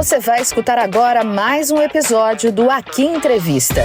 Você vai escutar agora mais um episódio do Aqui Entrevista.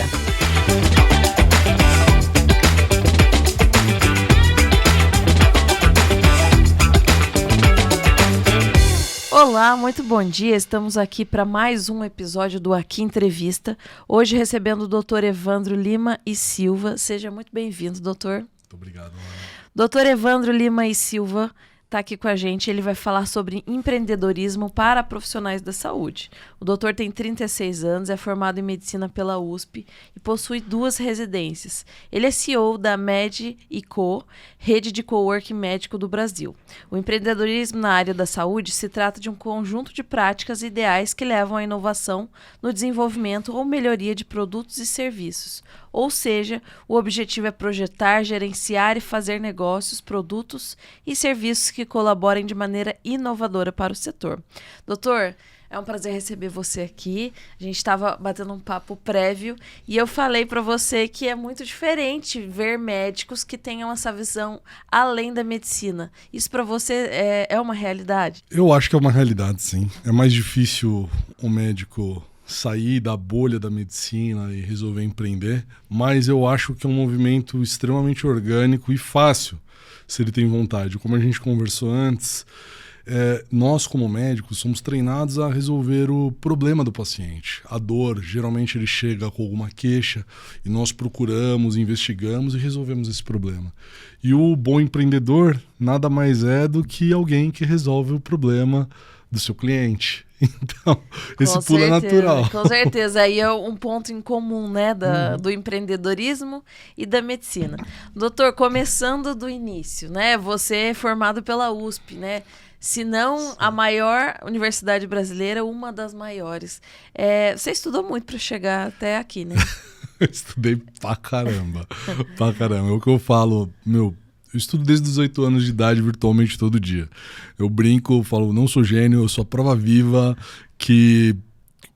Olá, muito bom dia. Estamos aqui para mais um episódio do Aqui Entrevista. Hoje recebendo o Dr. Evandro Lima e Silva. Seja muito bem-vindo, doutor. Muito obrigado, Ana. Dr. Evandro Lima e Silva está aqui com a gente. Ele vai falar sobre empreendedorismo para profissionais da saúde. O doutor tem 36 anos, é formado em medicina pela USP e possui 2 residências. Ele é CEO da Med & Co, rede de coworking médico do Brasil. O empreendedorismo na área da saúde se trata de um conjunto de práticas ideais que levam à inovação no desenvolvimento ou melhoria de produtos e serviços. Ou seja, o objetivo é projetar, gerenciar e fazer negócios, produtos e serviços que colaborem de maneira inovadora para o setor. Doutor, é um prazer receber você aqui. A gente estava batendo um papo prévio e eu falei para você que é muito diferente ver médicos que tenham essa visão além da medicina. Isso para você é uma realidade? Eu acho que é uma realidade, sim. É mais difícil um médico sair da bolha da medicina e resolver empreender, mas eu acho que é um movimento extremamente orgânico e fácil, se ele tem vontade. Como a gente conversou antes, nós como médicos somos treinados a resolver o problema do paciente, a dor. Geralmente ele chega com alguma queixa e nós procuramos, investigamos e resolvemos esse problema. E o bom empreendedor nada mais é do que alguém que resolve o problema do seu cliente. Então, esse pulo é natural. Com certeza, aí é um ponto em comum, né, do empreendedorismo e da medicina. Doutor, começando do início, né, você é formado pela USP, né, se não a maior universidade brasileira, uma das maiores. Você estudou muito para chegar até aqui, né? Eu estudei pra caramba, pra caramba. É o que eu falo, eu estudo desde os 8 anos de idade virtualmente todo dia. Eu brinco, falo, não sou gênio, eu sou a prova viva que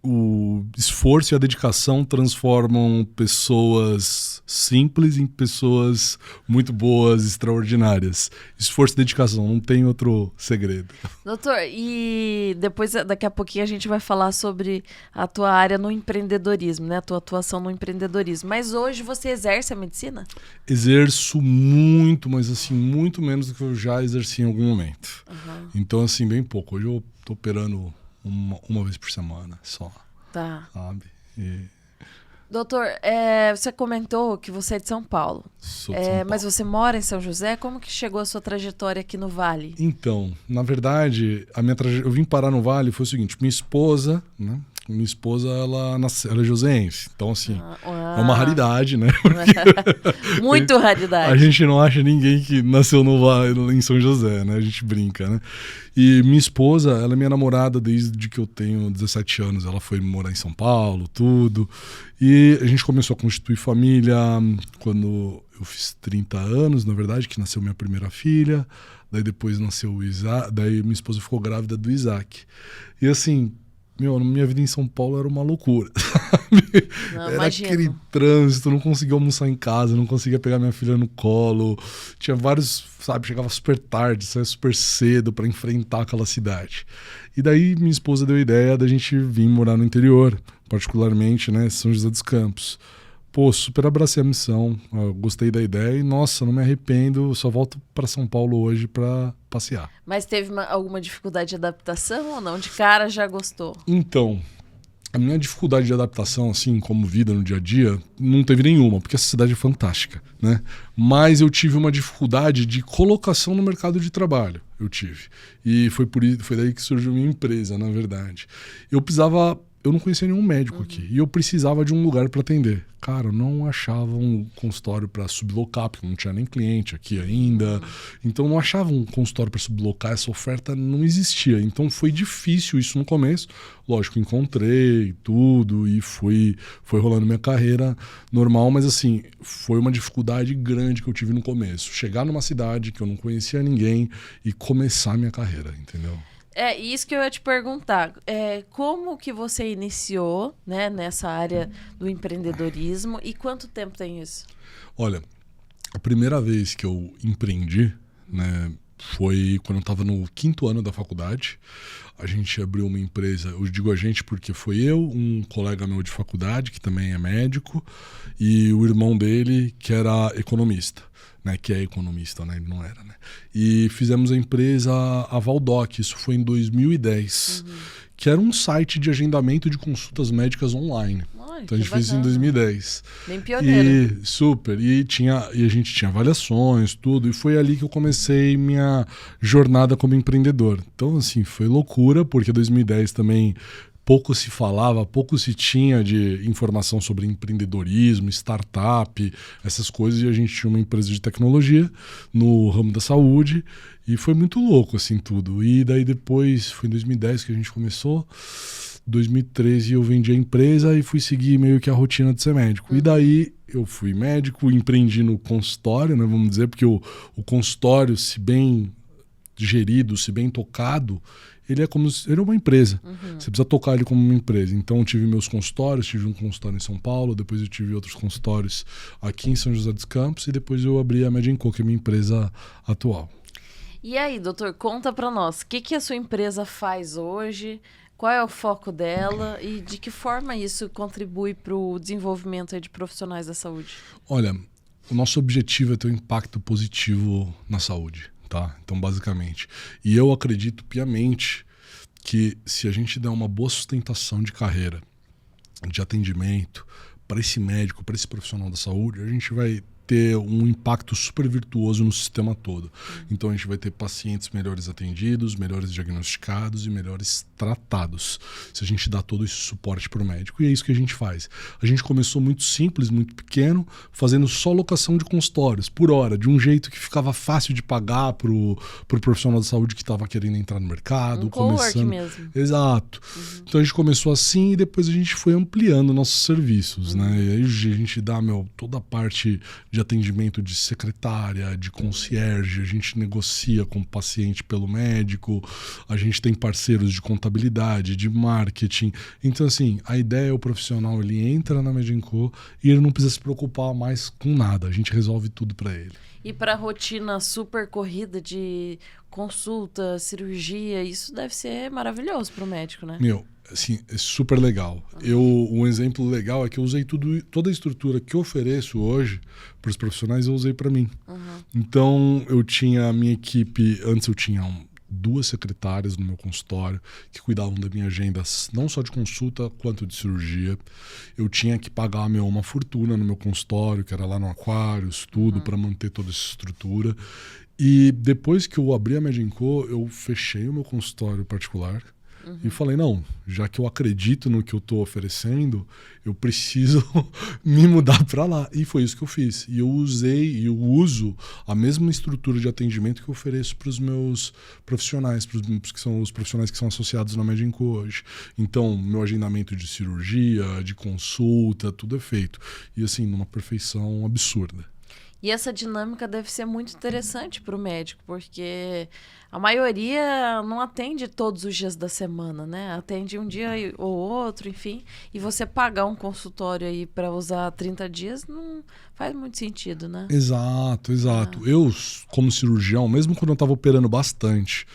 o esforço e a dedicação transformam pessoas simples em pessoas muito boas, extraordinárias. Esforço e dedicação, não tem outro segredo. Doutor, e depois, daqui a pouquinho, a gente vai falar sobre a tua área no empreendedorismo, né? A tua atuação no empreendedorismo. Mas hoje você exerce a medicina? Exerço muito, mas assim, muito menos do que eu já exerci em algum momento. Uhum. Então, assim, bem pouco. Hoje eu tô operando uma vez por semana só. Tá. Sabe? Doutor, você comentou que você é de São Paulo. Sou de São Paulo. Mas você mora em São José? Como que chegou a sua trajetória aqui no Vale? Então, na verdade, eu vim parar no Vale foi o seguinte, minha esposa, ela é joseense, então assim, é uma raridade, né? Muito raridade. A gente não acha ninguém que nasceu no Vale, em São José, né? A gente brinca, né? E minha esposa, ela é minha namorada desde que eu tenho 17 anos, ela foi morar em São Paulo, tudo, e a gente começou a constituir família quando eu fiz 30 anos, na verdade, que nasceu minha primeira filha, daí depois nasceu o Isaac, daí minha esposa ficou grávida do Isaac. E assim, minha vida em São Paulo era uma loucura, sabe? Era imagino. Aquele trânsito, não conseguia almoçar em casa, não conseguia pegar minha filha no colo, tinha vários, sabe, chegava super tarde, saía super cedo para enfrentar aquela cidade. E daí minha esposa deu a ideia da gente vir morar no interior, particularmente, né, São José dos Campos. Pô, super abracei a missão, gostei da ideia e, nossa, não me arrependo, só volto para São Paulo hoje para passear. Mas teve alguma dificuldade de adaptação ou não? De cara já gostou? Então, a minha dificuldade de adaptação, assim, como vida no dia a dia, não teve nenhuma, porque essa cidade é fantástica, né? Mas eu tive uma dificuldade de colocação no mercado de trabalho, eu tive. E foi daí que surgiu minha empresa, na verdade. Eu não conhecia nenhum médico aqui e eu precisava de um lugar para atender. Cara, eu não achava um consultório para sublocar, porque não tinha nem cliente aqui ainda. Então, não achava um consultório para sublocar, essa oferta não existia. Então, foi difícil isso no começo. Lógico, encontrei tudo e foi rolando minha carreira normal, mas assim, foi uma dificuldade grande que eu tive no começo. Chegar numa cidade que eu não conhecia ninguém e começar minha carreira, entendeu? É isso que eu ia te perguntar. Como que você iniciou, né, nessa área do empreendedorismo e quanto tempo tem isso? Olha, a primeira vez que eu empreendi, né, Foi quando eu estava no 5º ano da faculdade. A gente abriu uma empresa, eu digo a gente porque foi eu, um colega meu de faculdade, que também é médico, e o irmão dele, que era economista, né? Que é economista, né? Ele não era, né? E fizemos a empresa a Valdoc, isso foi em 2010, que era um site de agendamento de consultas médicas online. Então a gente fez isso em 2010. Bem pioneiro. E a gente tinha avaliações, tudo. E foi ali que eu comecei minha jornada como empreendedor. Então, assim, foi loucura, porque 2010 também pouco se falava, pouco se tinha de informação sobre empreendedorismo, startup, essas coisas. E a gente tinha uma empresa de tecnologia no ramo da saúde. E foi muito louco, assim, tudo. E daí depois, foi em 2010 que a gente começou. 2013 eu vendi a empresa e fui seguir meio que a rotina de ser médico. E daí eu fui médico, empreendi no consultório, né, vamos dizer, porque o consultório, se bem gerido, se bem tocado, ele é uma empresa. Você precisa tocar ele como uma empresa. Então eu tive meus consultórios, tive um consultório em São Paulo, depois eu tive outros consultórios aqui em São José dos Campos e depois eu abri a Medienco, que é a minha empresa atual. E aí, doutor, conta pra nós, o que a sua empresa faz hoje? Qual é o foco dela e de que forma isso contribui para o desenvolvimento aí de profissionais da saúde? Olha, o nosso objetivo é ter um impacto positivo na saúde, tá? Então, basicamente. E eu acredito piamente que se a gente der uma boa sustentação de carreira, de atendimento, para esse médico, para esse profissional da saúde, a gente vai ter um impacto super virtuoso no sistema todo. Então a gente vai ter pacientes melhores atendidos, melhores diagnosticados e melhores tratados, se a gente dá todo esse suporte para o médico. E é isso que a gente faz. A gente começou muito simples, muito pequeno, fazendo só locação de consultórios, por hora, de um jeito que ficava fácil de pagar para o profissional da saúde que estava querendo entrar no mercado. Coworking mesmo. Exato. Então a gente começou assim e depois a gente foi ampliando nossos serviços, né? E aí a gente dá toda a parte de atendimento de secretária, de concierge, a gente negocia com o paciente pelo médico, a gente tem parceiros de contabilidade, de marketing. Então, assim, a ideia é o profissional, ele entra na Medienco e ele não precisa se preocupar mais com nada, a gente resolve tudo para ele. E para a rotina super corrida de consulta, cirurgia, isso deve ser maravilhoso para o médico, né? Assim, é super legal. Um exemplo legal é que eu usei toda a estrutura que eu ofereço hoje para os profissionais, eu usei para mim. Então, eu tinha a minha equipe, antes eu tinha 2 secretárias no meu consultório que cuidavam da minha agenda, não só de consulta quanto de cirurgia. Eu tinha que pagar uma fortuna no meu consultório, que era lá no Aquários, tudo, para manter toda essa estrutura. E depois que eu abri a Medienco, eu fechei o meu consultório particular. E falei, não, já que eu acredito no que eu estou oferecendo, eu preciso me mudar para lá. E foi isso que eu fiz. E eu uso a mesma estrutura de atendimento que eu ofereço para os meus profissionais, que são os profissionais que são associados na Medienco hoje. Então, meu agendamento de cirurgia, de consulta, tudo é feito. E assim, numa perfeição absurda. E essa dinâmica deve ser muito interessante para o médico, porque a maioria não atende todos os dias da semana, né? Atende um dia ou outro, enfim. E você pagar um consultório aí para usar 30 dias não faz muito sentido, né? Exato. Eu, como cirurgião, mesmo quando eu estava operando bastante,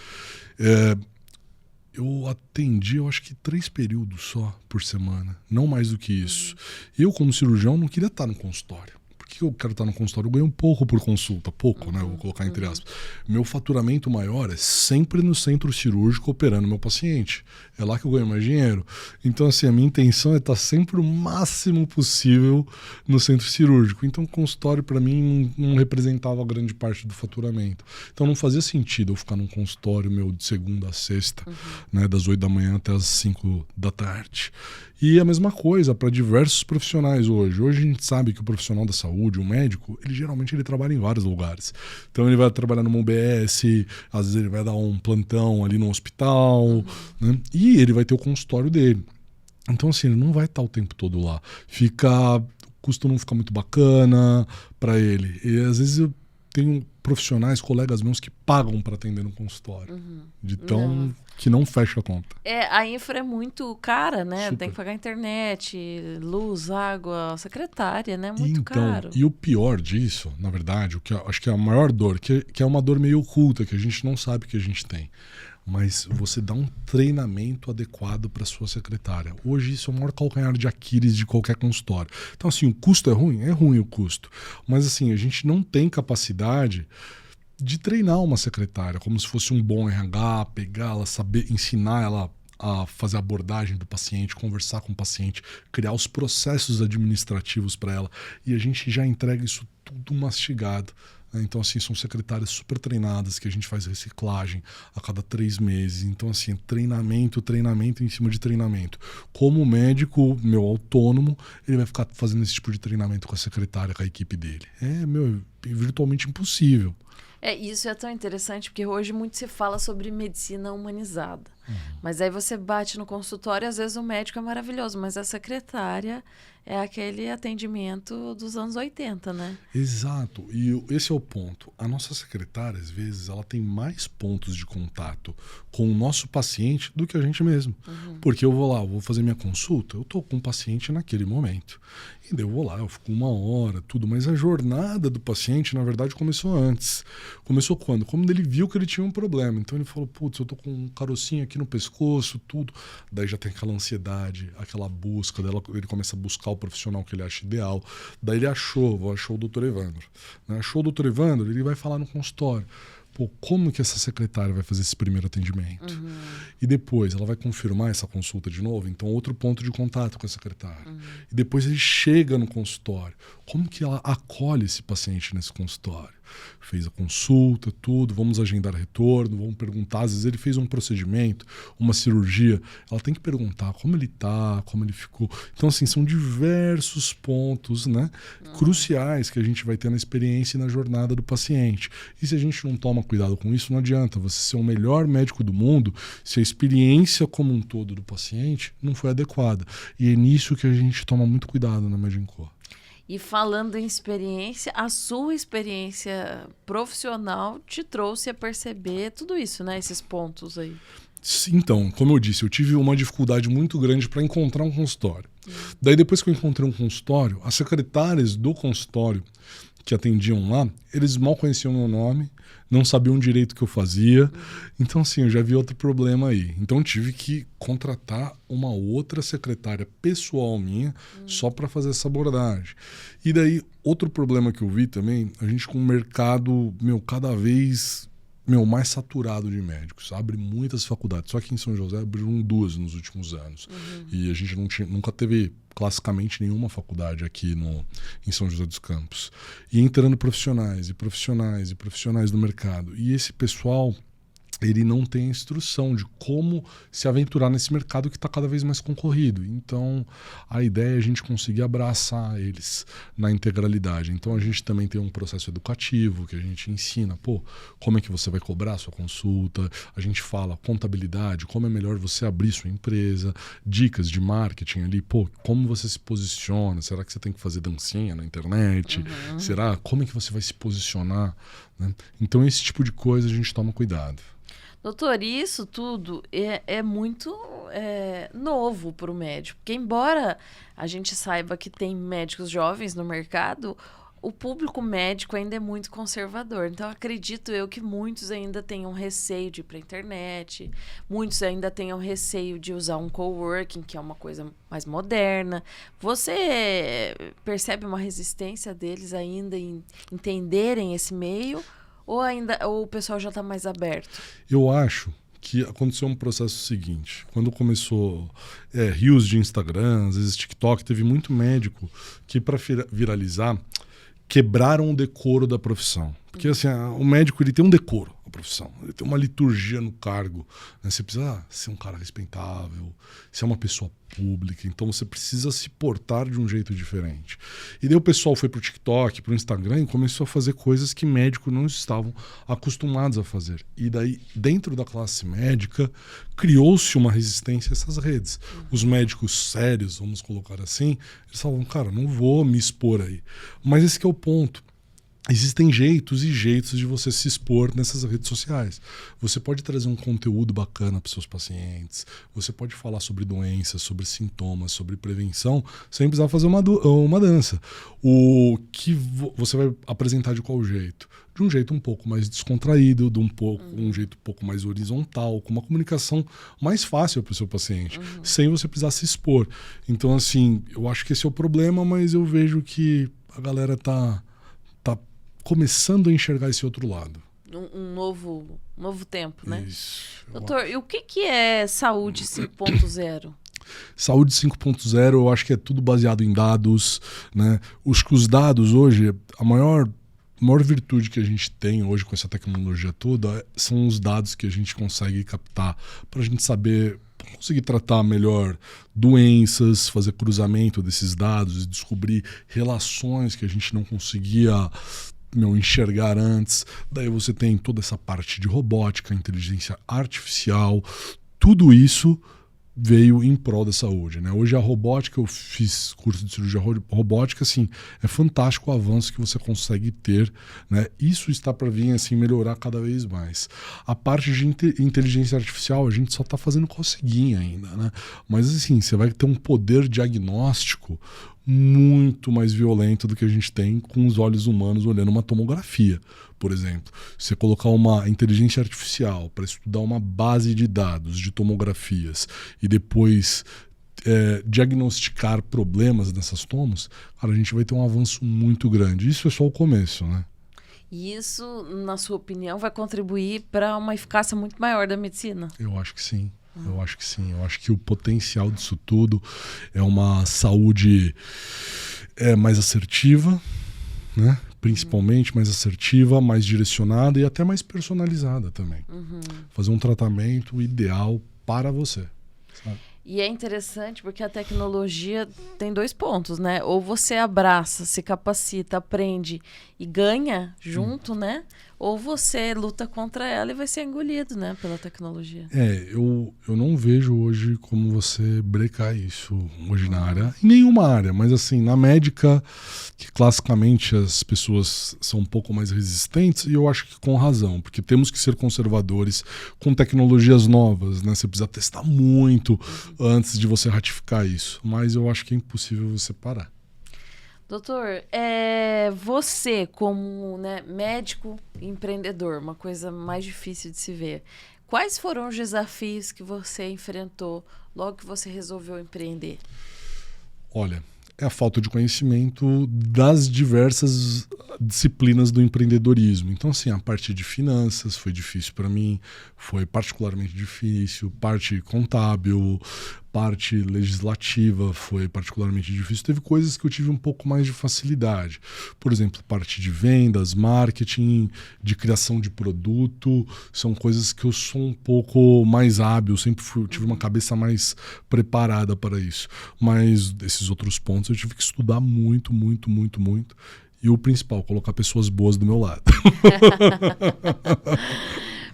eu atendi, eu acho que 3 períodos só por semana, não mais do que isso. Eu, como cirurgião, não queria estar no consultório. Por que eu quero estar no consultório? Eu ganho um pouco por consulta, né? Eu vou colocar entre aspas. Meu faturamento maior é sempre no centro cirúrgico operando meu paciente. É lá que eu ganho mais dinheiro. Então, assim, a minha intenção é estar sempre o máximo possível no centro cirúrgico. Então, o consultório, para mim, não representava grande parte do faturamento. Então, não fazia sentido eu ficar num consultório meu de segunda a sexta, né? Das 8 da manhã até as 5 da tarde. E a mesma coisa para diversos profissionais hoje. Hoje a gente sabe que o profissional da saúde, o médico, ele geralmente trabalha em vários lugares. Então ele vai trabalhar numa UBS, às vezes ele vai dar um plantão ali no hospital, né? E ele vai ter o consultório dele. Então assim, ele não vai estar o tempo todo lá. O custo não fica muito bacana para ele. E às vezes eu tenho profissionais, colegas meus que pagam para atender no consultório. De tão que não fecha a conta. A infra é muito cara, né? Super. Tem que pagar internet, luz, água, secretária, né? Muito Então, caro. e o pior disso, na verdade, o que acho que é a maior dor, que é uma dor meio oculta, que a gente não sabe que a gente tem. Mas você dá um treinamento adequado para sua secretária. Hoje isso é o maior calcanhar de Aquiles de qualquer consultório. Então, assim, o custo é ruim? É ruim o custo. Mas, assim, a gente não tem capacidade de treinar uma secretária, como se fosse um bom RH, pegá-la, saber, ensinar ela a fazer a abordagem do paciente, conversar com o paciente, criar os processos administrativos para ela. E a gente já entrega isso tudo mastigado. Então, assim, são secretárias super treinadas, que a gente faz reciclagem a cada 3 meses. Então, assim, treinamento em cima de treinamento. Como médico, meu autônomo, ele vai ficar fazendo esse tipo de treinamento com a secretária, com a equipe dele. É virtualmente impossível. Isso é tão interessante, porque hoje muito se fala sobre medicina humanizada. Mas aí você bate no consultório e às vezes o médico é maravilhoso, mas a secretária é aquele atendimento dos anos 80, né? Exato. E esse é o ponto. A nossa secretária, às vezes, ela tem mais pontos de contato com o nosso paciente do que a gente mesmo. Porque eu vou lá, eu vou fazer minha consulta, eu estou com o paciente naquele momento. E daí eu vou lá, eu fico 1 hora, tudo. Mas a jornada do paciente, na verdade, começou antes. Começou quando? Quando ele viu que ele tinha um problema. Então ele falou, putz, eu tô com um carocinho aqui no pescoço, tudo. Daí já tem aquela ansiedade, aquela busca dela, ele começa a buscar o profissional que ele acha ideal. Daí ele achou o doutor Evandro. Né? Achou o doutor Evandro, ele vai falar no consultório. Pô, como que essa secretária vai fazer esse primeiro atendimento? E depois ela vai confirmar essa consulta de novo, então outro ponto de contato com a secretária. E depois ele chega no consultório. Como que ela acolhe esse paciente nesse consultório? Fez a consulta, tudo, vamos agendar retorno, vamos perguntar, às vezes ele fez um procedimento, uma cirurgia, ela tem que perguntar como ele tá, como ele ficou. Então, assim, são diversos pontos, né, cruciais que a gente vai ter na experiência e na jornada do paciente. E se a gente não toma cuidado com isso, não adianta você ser o melhor médico do mundo se a experiência como um todo do paciente não foi adequada. E é nisso que a gente toma muito cuidado na Medinco. E falando em experiência, a sua experiência profissional te trouxe a perceber tudo isso, né? Esses pontos aí. Então, como eu disse, eu tive uma dificuldade muito grande para encontrar um consultório. Daí, depois que eu encontrei um consultório, as secretárias do consultório que atendiam lá, eles mal conheciam meu nome, não sabiam direito o que eu fazia. Então, assim, eu já vi outro problema aí. Então, tive que contratar uma outra secretária pessoal minha só para fazer essa abordagem. E daí, outro problema que eu vi também, a gente com o mercado, cada vez mais saturado de médicos. Abre muitas faculdades. Só que em São José abriram 2 nos últimos anos. E a gente nunca teve classicamente nenhuma faculdade aqui em São José dos Campos. E entrando profissionais do mercado. E esse pessoal, ele não tem a instrução de como se aventurar nesse mercado que está cada vez mais concorrido. Então, a ideia é a gente conseguir abraçar eles na integralidade. Então, a gente também tem um processo educativo que a gente ensina, como é que você vai cobrar a sua consulta. A gente fala contabilidade, como é melhor você abrir sua empresa, dicas de marketing ali, como você se posiciona, será que você tem que fazer dancinha na internet? Como é que você vai se posicionar? Né? Então, esse tipo de coisa a gente toma cuidado. Doutor, isso tudo é muito novo para o médico. Porque embora a gente saiba que tem médicos jovens no mercado, o público médico ainda é muito conservador. Então, acredito eu que muitos ainda tenham receio de ir para a internet, muitos ainda tenham receio de usar um coworking, que é uma coisa mais moderna. Você percebe uma resistência deles ainda em entenderem esse meio? Ou o pessoal já está mais aberto? Eu acho que aconteceu um processo seguinte. Quando começou rios de Instagram, às vezes TikTok, teve muito médico que, para viralizar, quebraram o decoro da profissão. Porque assim, o médico ele tem um decoro, a profissão. Ele tem uma liturgia no cargo. Né? Você precisa ser um cara respeitável, ser uma pessoa pública. Então você precisa se portar de um jeito diferente. E daí o pessoal foi pro TikTok, pro Instagram e começou a fazer coisas que médicos não estavam acostumados a fazer. E daí, dentro da classe médica, criou-se uma resistência a essas redes. Os médicos sérios, vamos colocar assim, eles falavam, cara, não vou me expor aí. Mas esse que é o ponto. existem jeitos e jeitos de você se expor nessas redes sociais. Você pode trazer um conteúdo bacana para os seus pacientes, você pode falar sobre doenças, sobre sintomas, sobre prevenção, sem precisar fazer uma dança. O que você vai apresentar de qual jeito? De um jeito um pouco mais descontraído, um jeito um pouco mais horizontal, com uma comunicação mais fácil para o seu paciente, sem você precisar se expor. Então, assim, eu acho que esse é o problema, mas eu vejo que a galera tá começando a enxergar esse outro lado. Um novo tempo, né? Isso. Doutor, e o que é saúde 5.0? Saúde 5.0, eu acho que é tudo baseado em dados, né? Os dados hoje, a maior virtude que a gente tem hoje com essa tecnologia toda são os dados que a gente consegue captar para a gente saber, conseguir tratar melhor doenças, fazer cruzamento desses dados e descobrir relações que a gente não conseguia enxergar antes. Daí você tem toda essa parte de robótica, inteligência artificial, tudo isso veio em prol da saúde, né? Hoje a robótica, eu fiz curso de cirurgia robótica, assim, é fantástico o avanço que você consegue ter, né? Isso está para vir, assim, melhorar cada vez mais. A parte de inteligência artificial, a gente só está fazendo coceguinha ainda, né? Mas, assim, você vai ter um poder diagnóstico muito mais violento do que a gente tem com os olhos humanos olhando uma tomografia, por exemplo. Você colocar uma inteligência artificial para estudar uma base de dados de tomografias e depois diagnosticar problemas nessas tomos, cara, a gente vai ter um avanço muito grande. Isso é só o começo, né? E isso, na sua opinião, vai contribuir para uma eficácia muito maior da medicina? Eu acho que sim. Eu acho que sim. Eu acho que o potencial disso tudo é uma saúde mais assertiva, né? Principalmente mais assertiva, mais direcionada e até mais personalizada também. Fazer um tratamento ideal para você, sabe? E é interessante porque a tecnologia tem 2 pontos, né? Ou você abraça, se capacita, aprende e ganha junto, né? Ou você luta contra ela e vai ser engolido, né, pela tecnologia. Eu não vejo hoje como você brecar isso hoje na área, em nenhuma área, mas assim, na médica, que classicamente as pessoas são um pouco mais resistentes, e eu acho que com razão, porque temos que ser conservadores com tecnologias novas, né? Você precisa testar muito antes de você ratificar isso, mas eu acho que é impossível você parar. Doutor, você como, né, médico e empreendedor, uma coisa mais difícil de se ver, quais foram os desafios que você enfrentou logo que você resolveu empreender? Olha, é a falta de conhecimento das diversas disciplinas do empreendedorismo. Então, assim, a parte de finanças foi difícil para mim, foi particularmente difícil, parte contábil, parte legislativa foi particularmente difícil. Teve coisas que eu tive um pouco mais de facilidade. Por exemplo, parte de vendas, marketing, de criação de produto, são coisas que eu sou um pouco mais hábil, tive uma cabeça mais preparada para isso. Mas esses outros pontos eu tive que estudar muito, muito, muito, muito. E o principal, colocar pessoas boas do meu lado.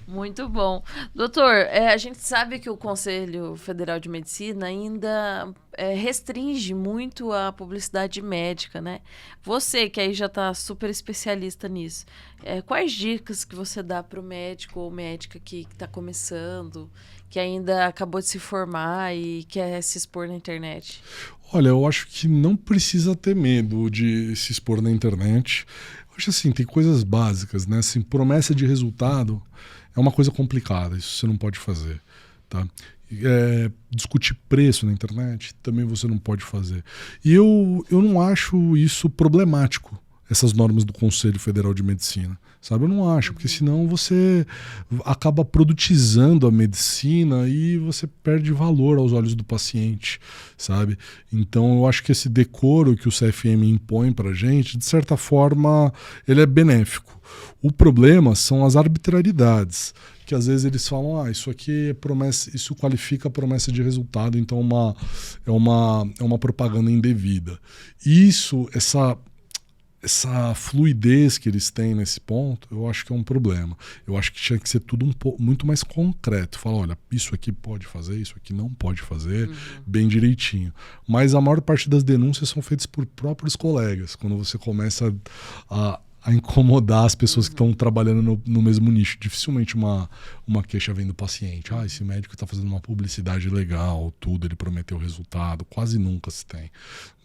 Muito bom. Doutor, a gente sabe que o Conselho Federal de Medicina ainda restringe muito a publicidade médica, né? Você, que aí já está super especialista nisso, quais dicas que você dá para o médico ou médica que está começando, que ainda acabou de se formar e quer se expor na internet? Olha, eu acho que não precisa ter medo de se expor na internet. Eu acho assim, tem coisas básicas, né? Assim, promessa de resultado é uma coisa complicada, isso você não pode fazer, tá? Discutir preço na internet também você não pode fazer. E eu não acho isso problemático, essas normas do Conselho Federal de Medicina, sabe? Eu não acho, porque senão você acaba produtizando a medicina e você perde valor aos olhos do paciente, sabe? Então eu acho que esse decoro que o CFM impõe pra gente, de certa forma, ele é benéfico. O problema são as arbitrariedades, que às vezes eles falam, isso aqui é promessa, isso qualifica a promessa de resultado, então é uma propaganda indevida. Isso, essa fluidez que eles têm nesse ponto, eu acho que é um problema. Eu acho que tinha que ser tudo muito mais concreto. Falar, olha, isso aqui pode fazer, isso aqui não pode fazer, bem direitinho. Mas a maior parte das denúncias são feitas por próprios colegas. Quando você começa a a incomodar as pessoas que estão trabalhando no mesmo nicho. Dificilmente uma queixa vem do paciente. Esse médico está fazendo uma publicidade legal, tudo, ele prometeu resultado. Quase nunca se tem.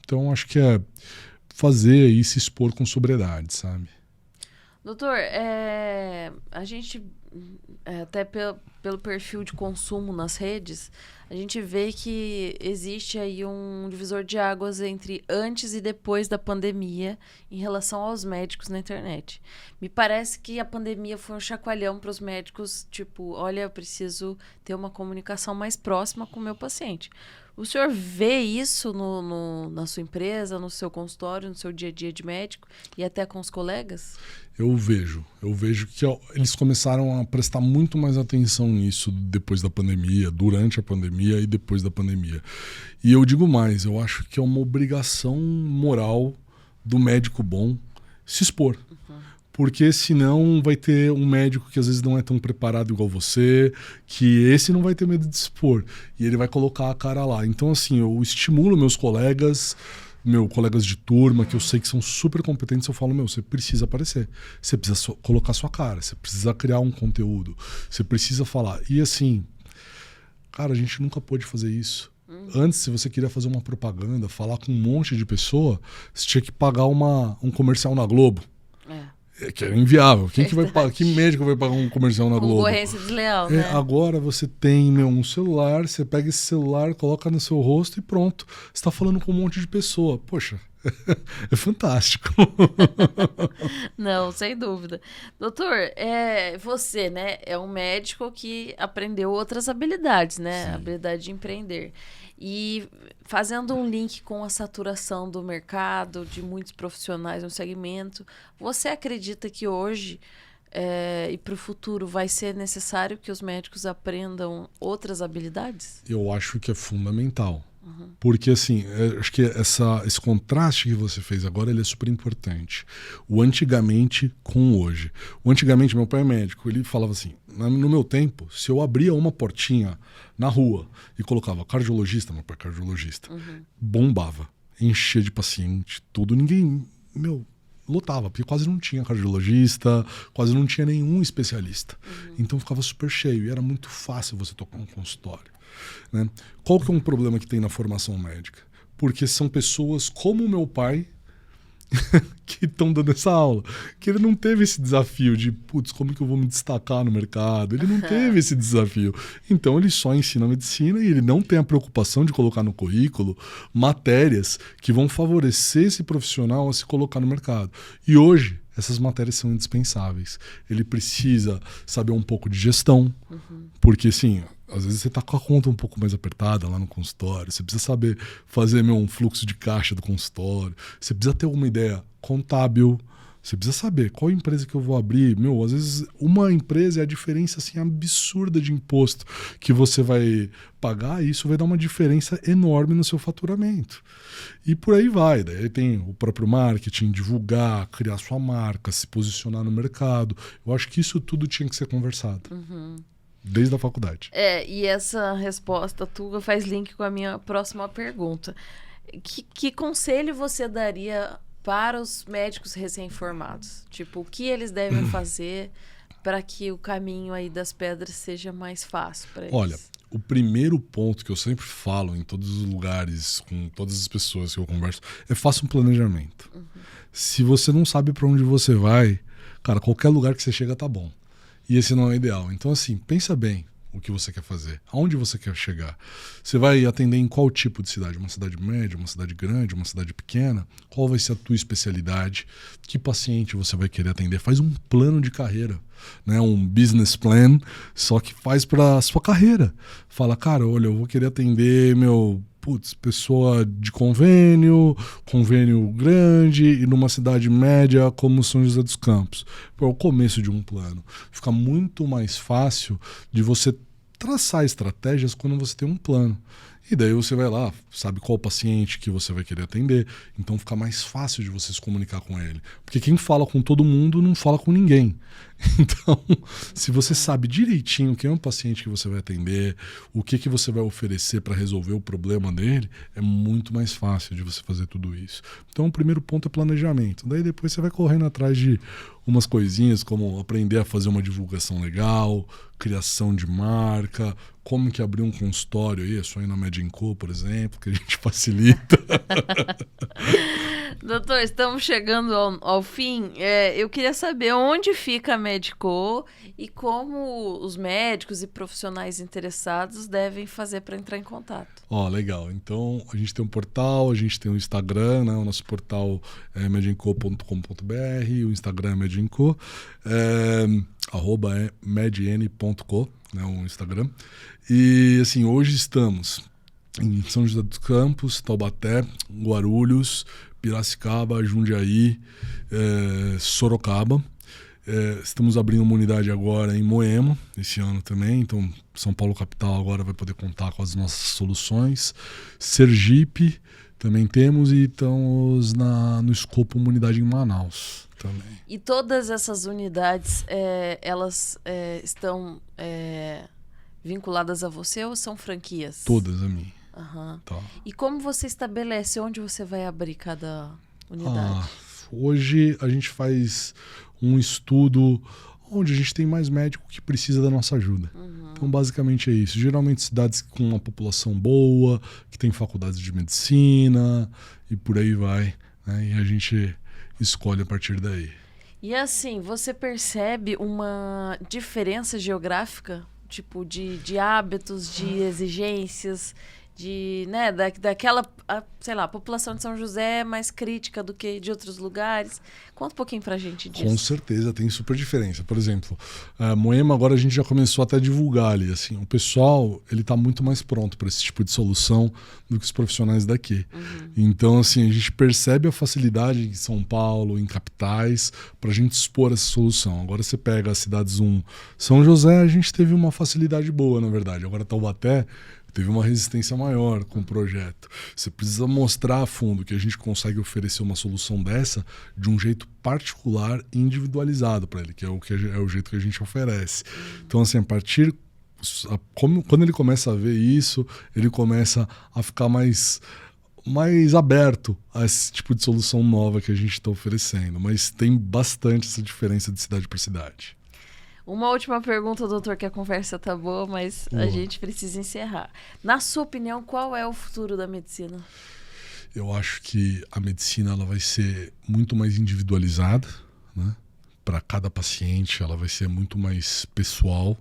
Então, acho que é fazer e se expor com sobriedade, sabe? Doutor, a gente, até pelo perfil de consumo nas redes, a gente vê que existe aí um divisor de águas entre antes e depois da pandemia em relação aos médicos na internet. Me parece que a pandemia foi um chacoalhão para os médicos, tipo, olha, eu preciso ter uma comunicação mais próxima com o meu paciente. O senhor vê isso na sua empresa, no seu consultório, no seu dia a dia de médico e até com os colegas? Eu vejo que eles começaram a prestar muito mais atenção nisso depois da pandemia, durante a pandemia e depois da pandemia. E eu digo mais, eu acho que é uma obrigação moral do médico bom se expor. Porque senão vai ter um médico que às vezes não é tão preparado igual você, que esse não vai ter medo de se expor. E ele vai colocar a cara lá. Então, assim, eu estimulo meus colegas de turma, que eu sei que são super competentes, eu falo, você precisa aparecer. Você precisa colocar sua cara, você precisa criar um conteúdo, você precisa falar. E assim, cara, a gente nunca pôde fazer isso. Antes, se você queria fazer uma propaganda, falar com um monte de pessoa, você tinha que pagar um comercial na Globo. Que é inviável. Que vai pagar? Que médico vai pagar um comercial na Globo? Concorrência desleal, né? Agora você tem um celular, você pega esse celular, coloca no seu rosto e pronto. Você está falando com um monte de pessoa. Poxa, é fantástico. Não, sem dúvida. Doutor, você, né, é um médico que aprendeu outras habilidades, né? Sim. A habilidade de empreender. E fazendo um link com a saturação do mercado, de muitos profissionais no segmento, você acredita que hoje e para o futuro vai ser necessário que os médicos aprendam outras habilidades? Eu acho que é fundamental. Porque, assim, acho que esse contraste que você fez agora, ele é super importante. O antigamente com o hoje. O antigamente, meu pai é médico, ele falava assim, no meu tempo, se eu abria uma portinha na rua e colocava cardiologista, meu pai é cardiologista, bombava, enchia de paciente, tudo, ninguém, lotava, porque quase não tinha cardiologista, quase não tinha nenhum especialista. Então ficava super cheio e era muito fácil você tocar um consultório. Né? Qual que é um problema que tem na formação médica? Porque são pessoas como o meu pai que estão dando essa aula. Que ele não teve esse desafio de, como que eu vou me destacar no mercado? Ele não teve esse desafio. Então ele só ensina medicina e ele não tem a preocupação de colocar no currículo matérias que vão favorecer esse profissional a se colocar no mercado. E hoje, essas matérias são indispensáveis. Ele precisa saber um pouco de gestão, porque, assim, às vezes você está com a conta um pouco mais apertada lá no consultório, você precisa saber fazer um fluxo de caixa do consultório, você precisa ter uma ideia contábil, você precisa saber qual empresa que eu vou abrir. Às vezes uma empresa é a diferença assim, absurda de imposto que você vai pagar e isso vai dar uma diferença enorme no seu faturamento. E por aí vai. Daí tem o próprio marketing, divulgar, criar sua marca, se posicionar no mercado. Eu acho que isso tudo tinha que ser conversado. Desde a faculdade. E essa resposta tua faz link com a minha próxima pergunta. Que conselho você daria para os médicos recém-formados? Tipo, o que eles devem fazer para que o caminho aí das pedras seja mais fácil para eles? Olha, o primeiro ponto que eu sempre falo em todos os lugares, com todas as pessoas que eu converso, é faça um planejamento. Se você não sabe para onde você vai, cara, qualquer lugar que você chega tá bom. E esse não é o ideal. Então, assim, pensa bem o que você quer fazer, aonde você quer chegar. Você vai atender em qual tipo de cidade? Uma cidade média, uma cidade grande, uma cidade pequena? Qual vai ser a tua especialidade? Que paciente você vai querer atender? Faz um plano de carreira, né? Um business plan, só que faz para a sua carreira. Fala, cara, olha, eu vou querer atender pessoa de convênio grande e numa cidade média como São José dos Campos. É o começo de um plano. Fica muito mais fácil de você traçar estratégias quando você tem um plano. E daí você vai lá, sabe qual paciente que você vai querer atender, então fica mais fácil de você se comunicar com ele. Porque quem fala com todo mundo não fala com ninguém. Então, se você sabe direitinho quem é o paciente que você vai atender, o que você vai oferecer para resolver o problema dele, é muito mais fácil de você fazer tudo isso. Então, o primeiro ponto é planejamento. Daí depois você vai correndo atrás de umas coisinhas como aprender a fazer uma divulgação legal, criação de marca, como que abrir um consultório aí, é só ir na Medinco, por exemplo, que a gente facilita. Doutor, estamos chegando ao fim. Eu queria saber onde fica a Medinco e como os médicos e profissionais interessados devem fazer para entrar em contato. Legal. Então, a gente tem um portal, a gente tem um Instagram, né? O nosso portal é medinco.com.br, o Instagram é Medinco, @medn.co, né? O Instagram. E, assim, hoje estamos em São José dos Campos, Taubaté, Guarulhos, Piracicaba, Jundiaí, Sorocaba. Estamos abrindo uma unidade agora em Moema, esse ano também. Então, São Paulo capital agora vai poder contar com as nossas soluções. Sergipe também temos e estamos no escopo uma unidade em Manaus também. E todas essas unidades, elas estão vinculadas a você ou são franquias? Todas a mim. Uhum. Tá. E como você estabelece onde você vai abrir cada unidade? Hoje a gente faz um estudo onde a gente tem mais médico que precisa da nossa ajuda. Uhum. Então, basicamente é isso. Geralmente cidades com uma população boa, que tem faculdades de medicina e por aí vai, né? E a gente escolhe a partir daí. E assim, você percebe uma diferença geográfica, tipo de hábitos, de exigências, daquela, sei lá, a população de São José é mais crítica do que de outros lugares. Conta um pouquinho pra gente disso. Com certeza, tem super diferença. Por exemplo, Moema agora a gente já começou até a divulgar ali, assim, o pessoal, ele tá muito mais pronto para esse tipo de solução do que os profissionais daqui. Uhum. Então, assim, a gente percebe a facilidade em São Paulo, em capitais, pra gente expor essa solução. Agora você pega as cidades São José, a gente teve uma facilidade boa, na verdade. Agora Taubaté teve uma resistência maior com o projeto. Você precisa mostrar a fundo que a gente consegue oferecer uma solução dessa de um jeito particular e individualizado para ele, que é o jeito que a gente oferece. Então, assim, quando ele começa a ver isso, ele começa a ficar mais aberto a esse tipo de solução nova que a gente está oferecendo. Mas tem bastante essa diferença de cidade para cidade. Uma última pergunta, doutor, que a conversa tá boa, mas a gente precisa encerrar. Na sua opinião, qual é o futuro da medicina? Eu acho que a medicina ela vai ser muito mais individualizada, né? Para cada paciente, ela vai ser muito mais pessoal.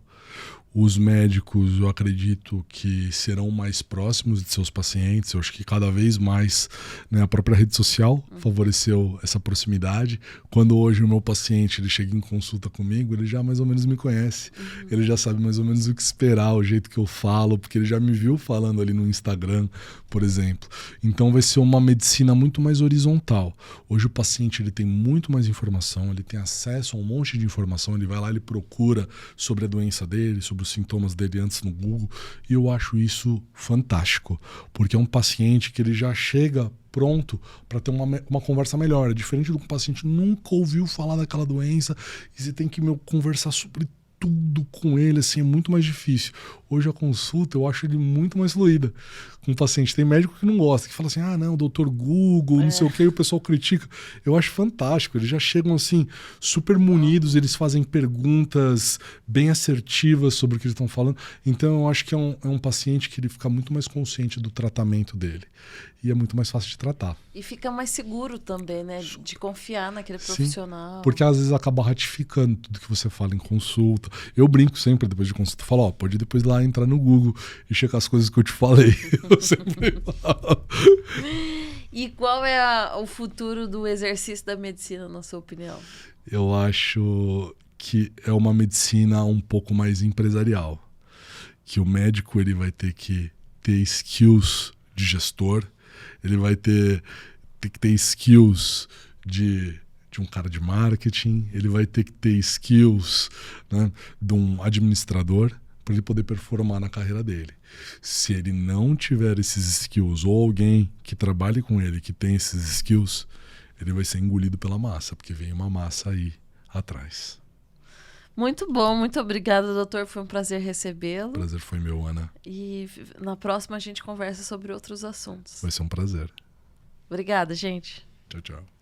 Os médicos, eu acredito que serão mais próximos de seus pacientes. Eu acho que cada vez mais, né, a própria rede social favoreceu essa proximidade. Quando hoje o meu paciente ele chega em consulta comigo, ele já mais ou menos me conhece. Ele já sabe mais ou menos o que esperar, o jeito que eu falo, porque ele já me viu falando ali no Instagram, por exemplo. Então vai ser uma medicina muito mais horizontal. Hoje o paciente ele tem muito mais informação, ele tem acesso a um monte de informação, ele vai lá, ele procura sobre a doença dele, sobre os sintomas dele antes no Google, e eu acho isso fantástico, porque é um paciente que ele já chega pronto para ter uma conversa melhor. É diferente do que o paciente nunca ouviu falar daquela doença e você tem que conversar sobre tudo com ele, assim, é muito mais difícil. Hoje a consulta eu acho ele muito mais fluida com o paciente. Tem médico que não gosta, que fala assim, não, doutor Google, não sei o que, e o pessoal critica. Eu acho fantástico, eles já chegam assim, super munidos, eles fazem perguntas bem assertivas sobre o que eles estão falando. Então eu acho que é um paciente que ele fica muito mais consciente do tratamento dele. E é muito mais fácil de tratar. E fica mais seguro também, né? De confiar naquele profissional. Sim, porque às vezes acaba ratificando tudo que você fala em consulta. Eu brinco sempre depois de consulta, falo, pode depois lá entrar no Google e checar as coisas que eu te falei. Eu sempre falo. E qual é o futuro do exercício da medicina, na sua opinião? Eu acho que é uma medicina um pouco mais empresarial. Que o médico ele vai ter que ter skills de gestor, ele vai ter que ter skills de um cara de marketing, ele vai ter que ter skills, né, de um administrador, para ele poder performar na carreira dele. Se ele não tiver esses skills, ou alguém que trabalhe com ele que tem esses skills, ele vai ser engolido pela massa, porque vem uma massa aí atrás. Muito bom, muito obrigada, doutor. Foi um prazer recebê-lo. Prazer foi meu, Ana. E na próxima a gente conversa sobre outros assuntos. Vai ser um prazer. Obrigada, gente. Tchau, tchau.